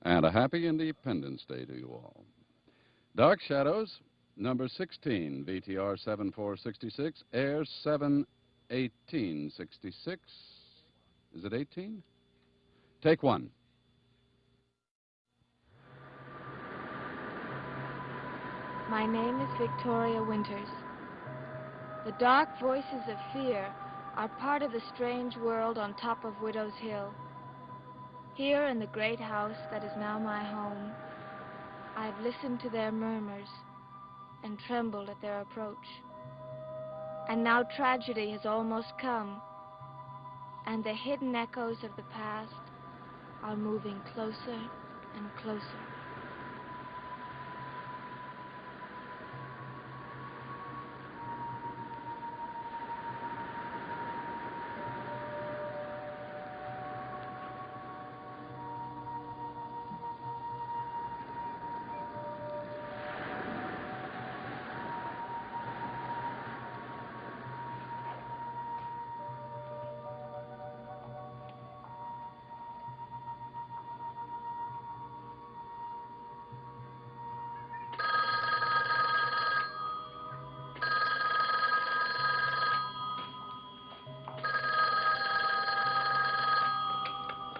And a happy Independence Day to you all. Dark Shadows, number 16, VTR 7466, airs 7/18/66. Is it 18? Take one. My name is Victoria Winters. The dark voices of fear are part of the strange world on top of Widow's Hill. Here in the great house that is now my home, I've listened to their murmurs and trembled at their approach. And now tragedy has almost come, and the hidden echoes of the past are moving closer and closer.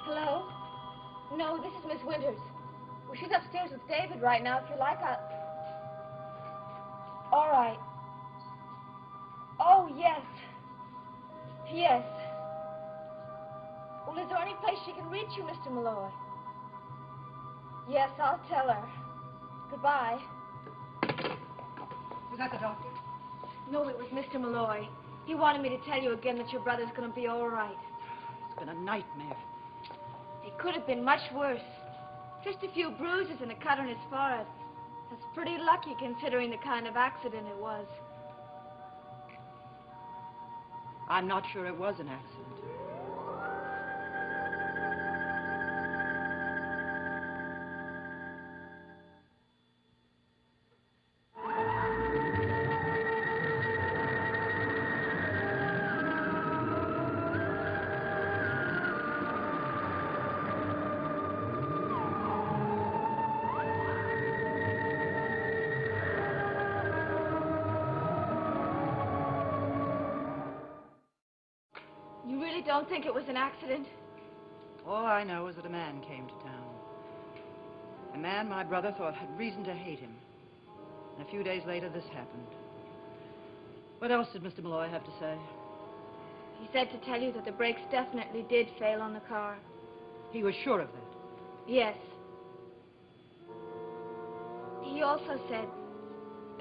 Hello? No, this is Miss Winters. Well, she's upstairs with David right now. If you like, All right. Oh, yes. Yes. Well, is there any place she can reach you, Mr. Malloy? Yes, I'll tell her. Goodbye. Was that the doctor? No, it was Mr. Malloy. He wanted me to tell you again that your brother's going to be all right. It's been a nightmare. It could have been much worse. Just a few bruises and a cut on his forehead. That's pretty lucky considering the kind of accident it was. I'm not sure it was an accident. You really don't think it was an accident? All I know is that a man came to town. A man my brother thought had reason to hate him. And a few days later, this happened. What else did Mr. Malloy have to say? He said to tell you that the brakes definitely did fail on the car. He was sure of that. Yes. He also said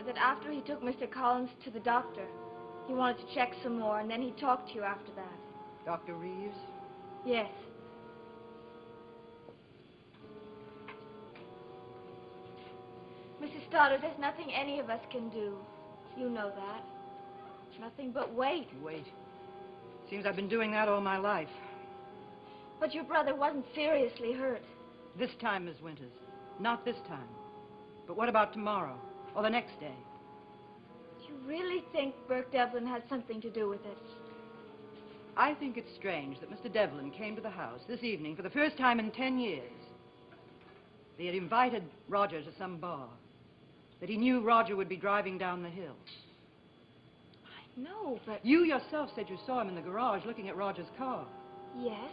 that after he took Mr. Collins to the doctor, he wanted to check some more, and then he'd talk to you after that. Dr. Reeves? Yes. Mrs. Stoddard, there's nothing any of us can do. You know that. Nothing but wait. Wait. Seems I've been doing that all my life. But your brother wasn't seriously hurt. This time, Miss Winters. Not this time. But what about tomorrow? Or the next day? Do you really think Burke Devlin had something to do with it? I think it's strange that Mr. Devlin came to the house this evening for the first time in 10 years. He had invited Roger to some bar. That he knew Roger would be driving down the hill. I know, but... You yourself said you saw him in the garage looking at Roger's car. Yes.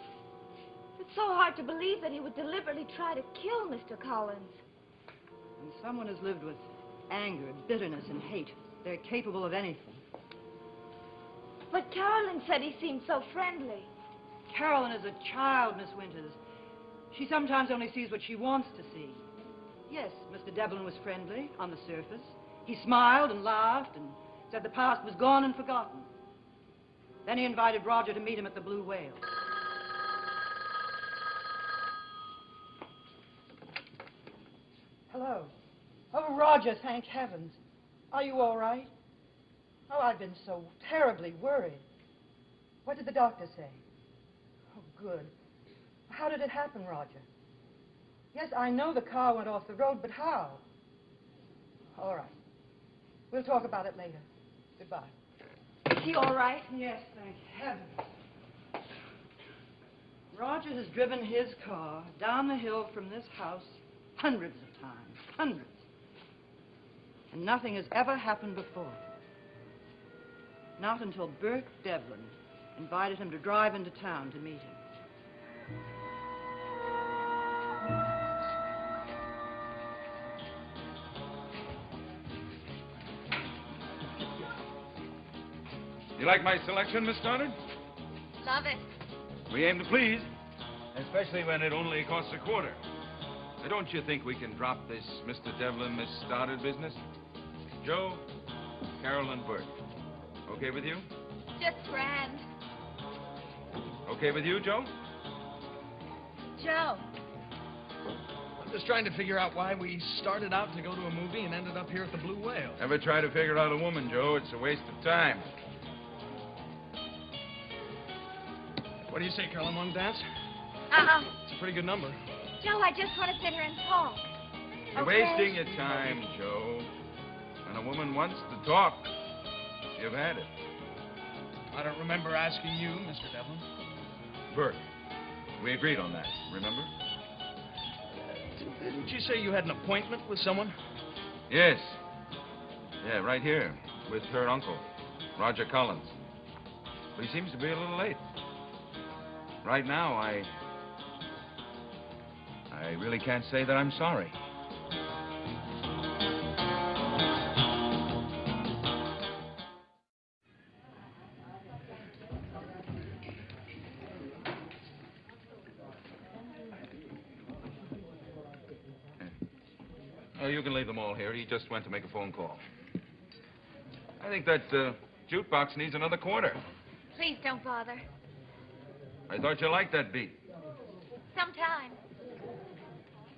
It's so hard to believe that he would deliberately try to kill Mr. Collins. When someone has lived with anger, bitterness, and hate, they're capable of anything. But Carolyn said he seemed so friendly. Carolyn is a child, Miss Winters. She sometimes only sees what she wants to see. Yes, Mr. Devlin was friendly on the surface. He smiled and laughed and said the past was gone and forgotten. Then he invited Roger to meet him at the Blue Whale. Hello. Oh, Roger, thank heavens. Are you all right? Oh, I've been so terribly worried. What did the doctor say? Oh, good. How did it happen, Roger? Yes, I know the car went off the road, but how? All right. We'll talk about it later. Goodbye. Is he all right? Yes, thank heavens. Roger has driven his car down the hill from this house hundreds of times. Hundreds. And nothing has ever happened before. Not until Burke Devlin invited him to drive into town to meet him. You like my selection, Miss Stoddard? Love it. We aim to please, especially when it only costs a quarter. Now, don't you think we can drop this Mr. Devlin, Miss Stoddard business? Joe, Carol, and Bert. Okay with you? Just grand. Okay with you, Joe? Joe. I'm just trying to figure out why we started out to go to a movie and ended up here at the Blue Whale. Ever try to figure out a woman, Joe? It's a waste of time. What do you say, Carolyn? Want to dance? It's a pretty good number. Joe, I just want to sit here and talk. You're Okay? wasting your time, Joe. When a woman wants to talk, you've had it. I don't remember asking you, Mr. Devlin. Burke, we agreed on that, remember? Didn't you say you had an appointment with someone? Yes. Yeah, right here, with her uncle, Roger Collins. But he seems to be a little late. Right now, I really can't say that I'm sorry. Oh, you can leave them all here. He just went to make a phone call. I think that jukebox needs another quarter. Please don't bother. I thought you liked that beat. Sometime.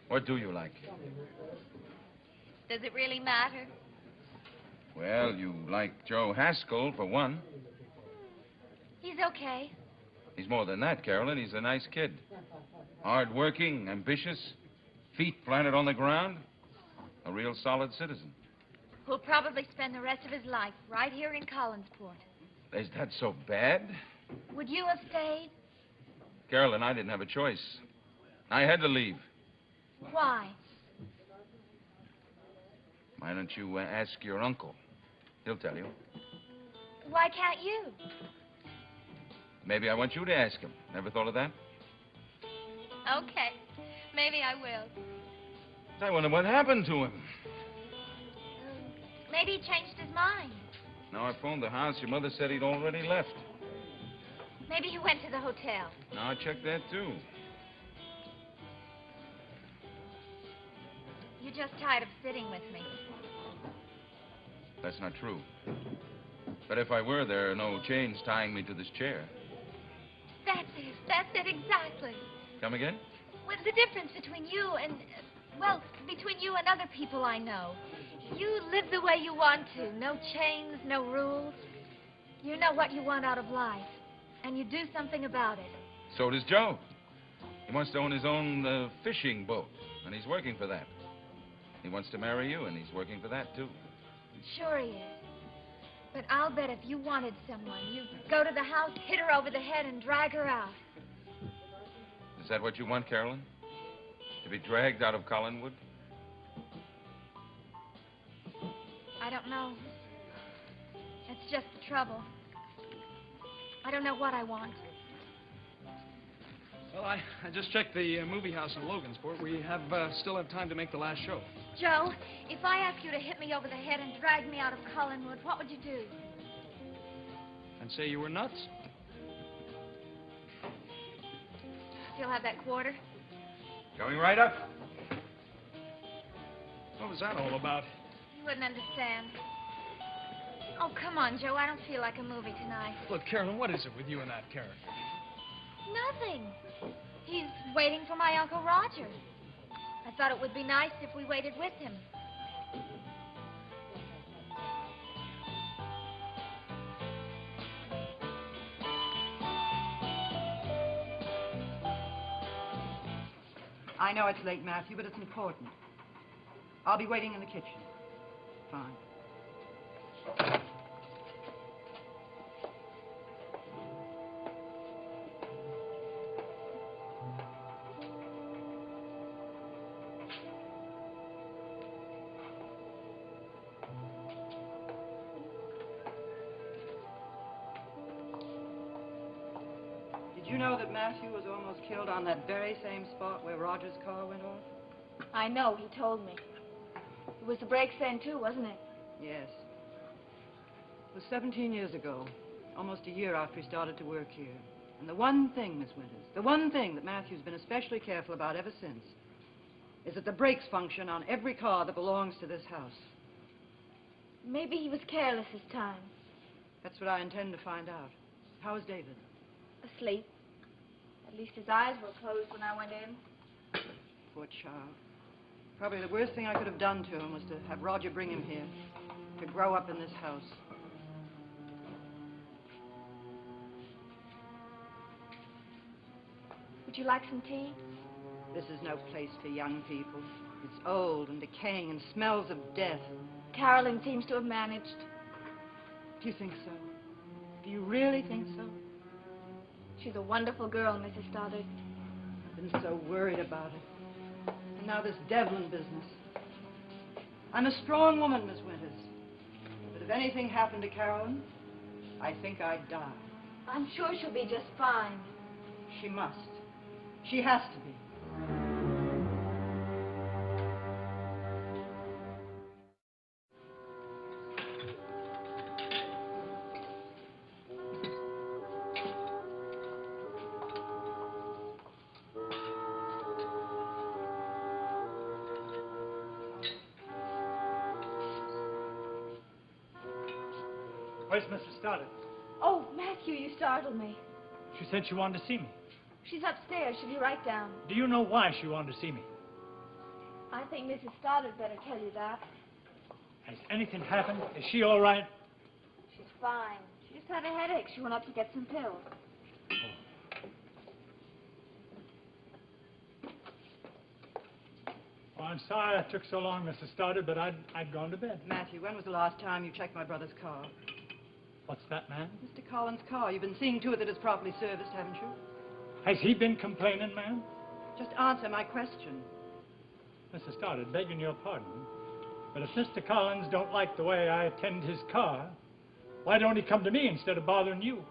What do you like? Does it really matter? Well, you like Joe Haskell, for one. He's okay. He's more than that, Carolyn. He's a nice kid. Hard-working, ambitious, feet planted on the ground. A real solid citizen. Who'll probably spend the rest of his life right here in Collinsport. Is that so bad? Would you have stayed? Carolyn, I didn't have a choice. I had to leave. Why? Why don't you ask your uncle? He'll tell you. Why can't you? Maybe I want you to ask him. Never thought of that? Okay. Maybe I will. I wonder what happened to him. Maybe he changed his mind. Now I phoned the house. Your mother said he'd already left. Maybe he went to the hotel. Now I checked that, too. You're just tired of sitting with me. That's not true. But if I were, there are no chains tying me to this chair. That's it, exactly. Come again? What's the difference between you and, between you and other people I know? You live the way you want to. No chains, no rules. You know what you want out of life. And you do something about it. So does Joe. He wants to own his own fishing boat, and he's working for that. He wants to marry you, and he's working for that, too. Sure he is. But I'll bet if you wanted someone, you'd go to the house, hit her over the head, and drag her out. Is that what you want, Carolyn? To be dragged out of Collinwood? I don't know. It's just the trouble. I don't know what I want. Well, I just checked the movie house in Logansport. We still have time to make the last show. Joe, if I asked you to hit me over the head and drag me out of Collinwood, what would you do? And say you were nuts? Still have that quarter? Going right up. What was that all about? You wouldn't understand. Oh, come on, Joe. I don't feel like a movie tonight. Look, Carolyn, what is it with you and that character? Nothing. He's waiting for my Uncle Roger. I thought it would be nice if we waited with him. I know it's late, Matthew, but it's important. I'll be waiting in the kitchen. Fine. Did you know that Matthew was almost killed on that very same spot where Roger's car went off? I know, he told me. It was the brakes then, too, wasn't it? Yes. It was 17 years ago, almost a year after he started to work here. And the one thing, Miss Winters, the one thing that Matthew's been especially careful about ever since is that the brakes function on every car that belongs to this house. Maybe he was careless this time. That's what I intend to find out. How is David? Asleep. At least his eyes were closed when I went in. Poor child. Probably the worst thing I could have done to him was to have Roger bring him here, to grow up in this house. Would you like some tea? This is no place for young people. It's old and decaying and smells of death. Carolyn seems to have managed. Do you think so? Do you really think so? She's a wonderful girl, Mrs. Stoddard. I've been so worried about it. And now this Devlin business. I'm a strong woman, Miss Winters. But if anything happened to Carolyn, I think I'd die. I'm sure she'll be just fine. She must. She has to be. Where's Mrs. Stoddard? Oh, Matthew, you startled me. She said she wanted to see me. She's upstairs. She'll be right down. Do you know why she wanted to see me? I think Mrs. Stoddard better tell you that. Has anything happened? Is she all right? She's fine. She just had a headache. She went up to get some pills. Oh, I'm sorry I took so long, Mrs. Stoddard, but I'd gone to bed. Matthew, when was the last time you checked my brother's car? What's that, ma'am? Mr. Collins' car. You've been seeing to it that it's properly serviced, haven't you? Has he been complaining, ma'am? Just answer my question. Mrs. Stoddard, begging your pardon, but if Mr. Collins don't like the way I attend his car, why don't he come to me instead of bothering you?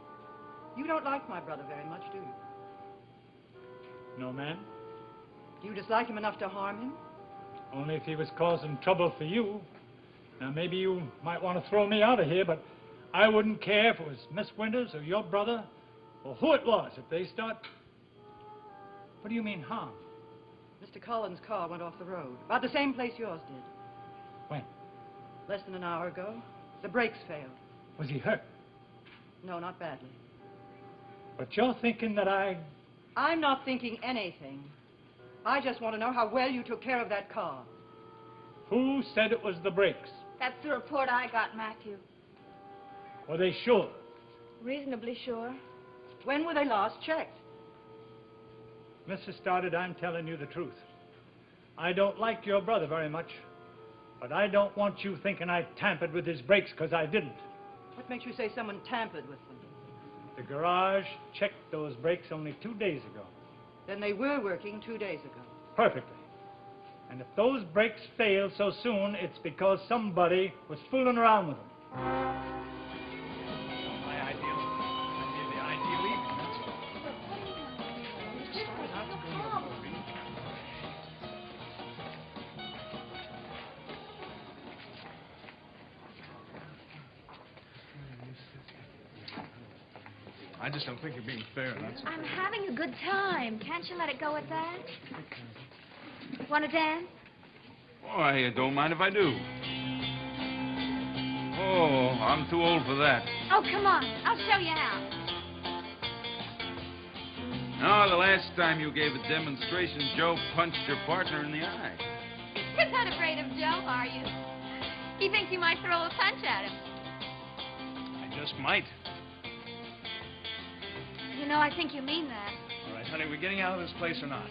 You don't like my brother very much, do you? No, ma'am. Do you dislike him enough to harm him? Only if he was causing trouble for you. Now, maybe you might want to throw me out of here, but I wouldn't care if it was Miss Winters or your brother or who it was if they start... What do you mean, harm? Mr. Collins' car went off the road, about the same place yours did. When? Less than an hour ago. The brakes failed. Was he hurt? No, not badly. But you're thinking that I'm not thinking anything. I just want to know how well you took care of that car. Who said it was the brakes? That's the report I got, Matthew. Were they sure? Reasonably sure. When were they last checked? Mrs. Stoddard, I'm telling you the truth. I don't like your brother very much, but I don't want you thinking I tampered with his brakes, because I didn't. What makes you say someone tampered with them? The garage checked those brakes only 2 days ago. Then they were working 2 days ago. Perfectly. And if those brakes failed so soon, it's because somebody was fooling around with them. My ideal. The ideal evening, that's all. I just don't think you're being fair, that's all. I'm having a good time. Can't you let it go at that? Want to dance? Oh, I don't mind if I do. Oh, I'm too old for that. Oh, come on. I'll show you how. No, the last time you gave a demonstration, Joe punched your partner in the eye. You're not afraid of Joe, are you? He thinks you might throw a punch at him. I just might. You know, I think you mean that. All right, honey, we getting out of this place or not?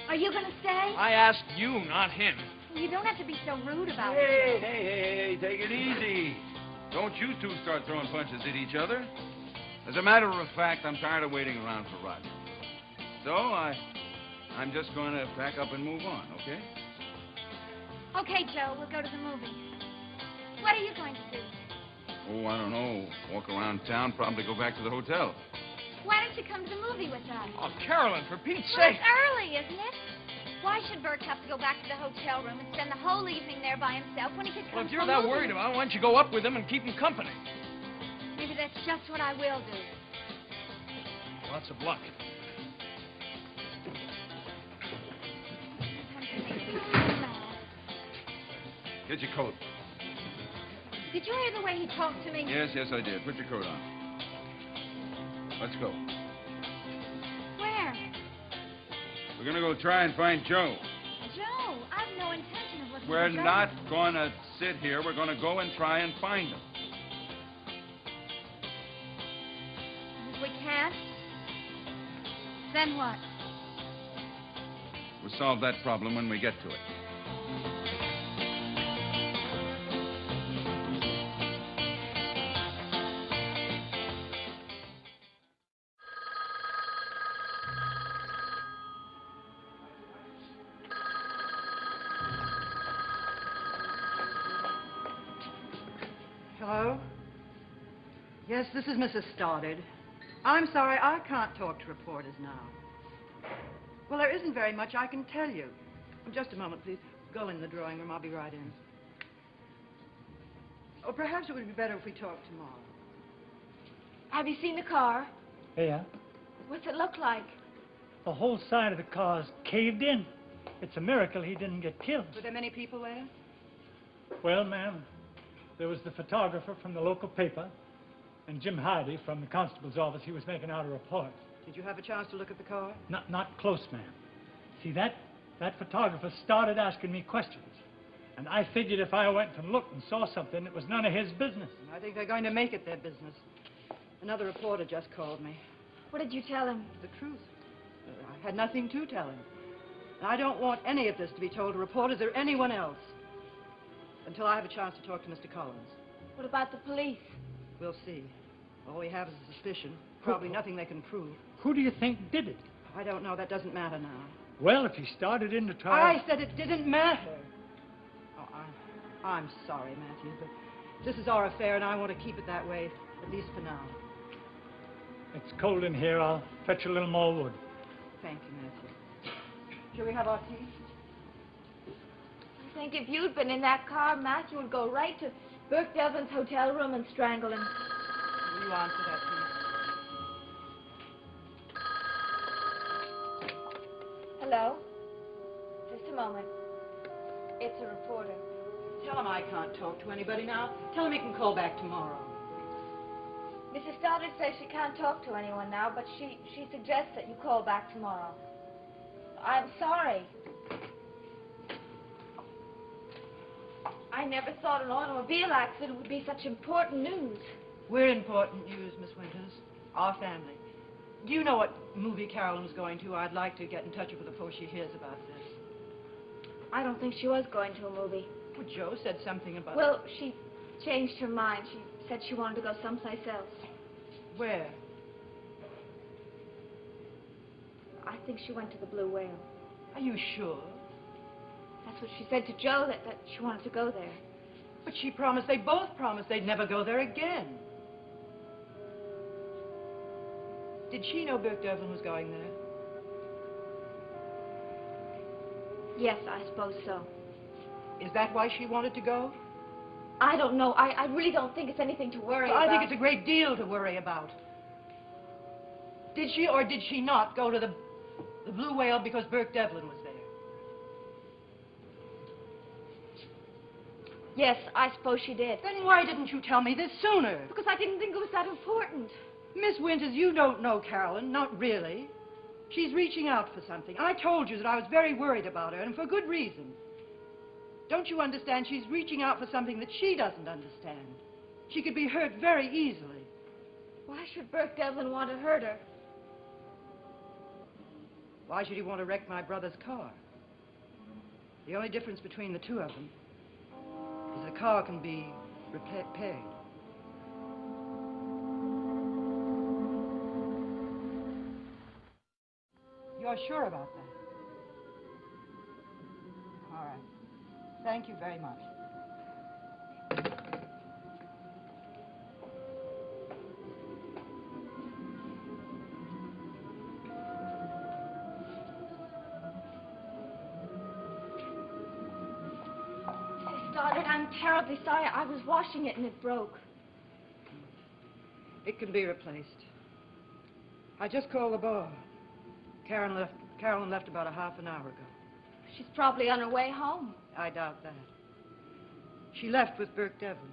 Are you going to stay? I asked you, not him. You don't have to be so rude about Hey, it. hey, take it easy. Don't you two start throwing punches at each other. As a matter of fact, I'm tired of waiting around for Roger. So I'm just going to pack up and move on, okay? Okay, Joe, we'll go to the movies. What are you going to do? Oh, I don't know. Walk around town, probably go back to the hotel. Why don't you come to the movie with us? Oh, Carolyn, for Pete's Well, sake. it's early, isn't it? Why should Bert have to go back to the hotel room and spend the whole evening there by himself when he could come Well, if to you're the that movie? worried about it, why don't you go up with him and keep him company? Maybe that's just what I will do. Lots of luck. Get your coat. Did you hear the way he talked to me? Yes, I did. Put your coat on. Let's go. Where? We're going to go try and find Joe. Joe, I've no intention of looking We're for Joe. not going to sit here. We're going to go and try and find him. If we can't, then what? We'll solve that problem when we get to it. Hello? Yes, this is Mrs. Stoddard. I'm sorry, I can't talk to reporters now. Well, there isn't very much I can tell you. Just a moment, please. Go in the drawing room. I'll be right in. Oh, perhaps it would be better if we talked tomorrow. Have you seen the car? Yeah. What's it look like? The whole side of the car's caved in. It's a miracle he didn't get killed. Were there many people there? Well, ma'am, there was the photographer from the local paper and Jim Hardy from the constable's office. He was making out a report. Did you have a chance to look at the car? Not close, ma'am. See, that photographer started asking me questions. And I figured if I went and looked and saw something, it was none of his business. I think they're going to make it their business. Another reporter just called me. What did you tell him? The truth. I had nothing to tell him. And I don't want any of this to be told to reporters or anyone else until I have a chance to talk to Mr. Collins. What about the police? We'll see. All we have is a suspicion. Probably nothing they can prove. Who do you think did it? I don't know. That doesn't matter now. Well, if he started in to try... I said it didn't matter. Oh, I'm sorry, Matthew, but this is our affair, and I want to keep it that way, at least for now. It's cold in here. I'll fetch a little more wood. Thank you, Matthew. Shall we have our tea? I think if you'd been in that car, Matthew would go right to Burke Devlin's hotel room and strangle him. Will you answer that, please? Hello? Just a moment. It's a reporter. Tell him I can't talk to anybody now. Tell him he can call back tomorrow. Mrs. Stoddard says she can't talk to anyone now, but she suggests that you call back tomorrow. I'm sorry. I never thought an automobile accident would be such important news. We're important news, Miss Winters. Our family. Do you know what movie Carolyn's going to? I'd like to get in touch with her before she hears about this. I don't think she was going to a movie. Well, Joe said something about... Well, she changed her mind. She said she wanted to go someplace else. Where? I think she went to the Blue Whale. Are you sure? That's what she said to Joe, that she wanted to go there. But she promised, they both promised they'd never go there again. Did she know Burke Devlin was going there? Yes, I suppose so. Is that why she wanted to go? I don't know. I really don't think it's anything to worry Well, about. I think it's a great deal to worry about. Did she or did she not go to the Blue Whale because Burke Devlin was there? Yes, I suppose she did. Then why didn't you tell me this sooner? Because I didn't think it was that important. Miss Winters, you don't know Carolyn, not really. She's reaching out for something. I told you that I was very worried about her, and for good reason. Don't you understand? She's reaching out for something that she doesn't understand. She could be hurt very easily. Why should Burke Devlin want to hurt her? Why should he want to wreck my brother's car? The only difference between the two of them is the car can be repaired. You're sure about that? All right. Thank you very much. I'm terribly sorry. I was washing it and it broke. It can be replaced. I just called the bar. Carolyn left about a half an hour ago. She's probably on her way home. I doubt that. She left with Burke Devlin.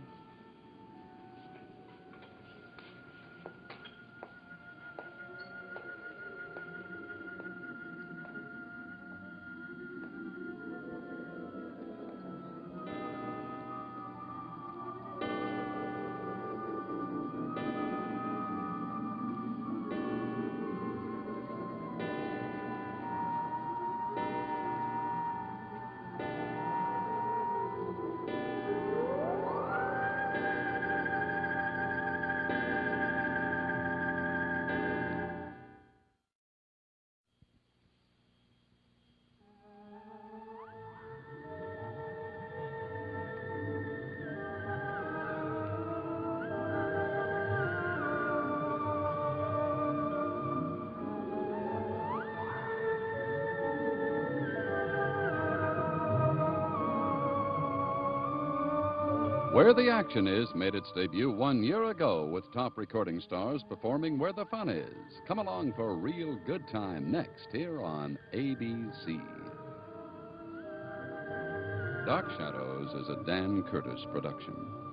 Where the Action Is made its debut 1 year ago with top recording stars performing Where the Fun Is. Come along for a real good time next here on ABC. Dark Shadows is a Dan Curtis production.